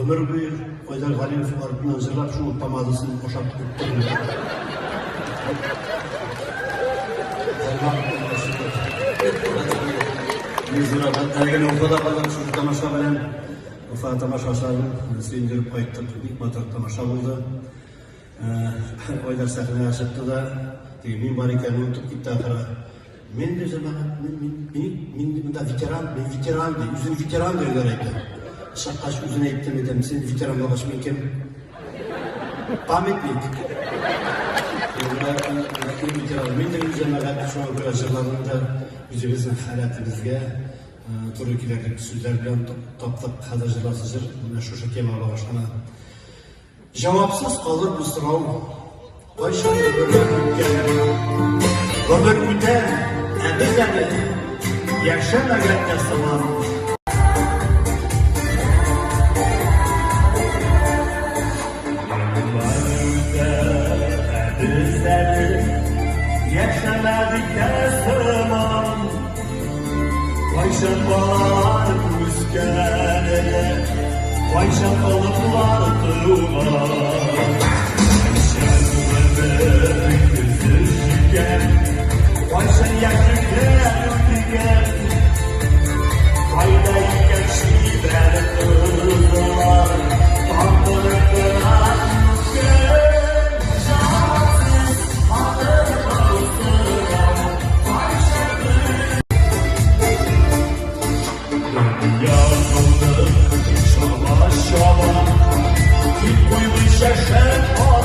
Ömür boyu Haydar Galiyev ardından zırlap şu utamadısını boşaltıp tuttu. Mezuradan ergen ortada kalan şu tamaşa bilen Ufa tamaşasını sindirip kayıttık. İlk matrak tamaşa oldu. Haydar sahneye açıktı da min bari kendini unutup gitti ahıra. Men de zaman min da veteran diye, yüzün veteran diyor gerekli. Şakaş yüzüne ettim edem, sen veteranla başımın kim? Pametlik. Men de yüzüne kadar şu an arkadaşlarımda yüzümüzün hayatımızda turukilerdeki sözler bilen toplap hadacılasızır. Şu şekilde başına. Cevapsız kalır bu sınav. Başında ömür güden, ebeden yaşamayan yasaman. Yaşamadık yasaman. Vayşapalar müskelede, vayşapalıklar tırman. Why say I can get again? Why they can see that the Lord on the Şava, şava, ilk uydu şaşır.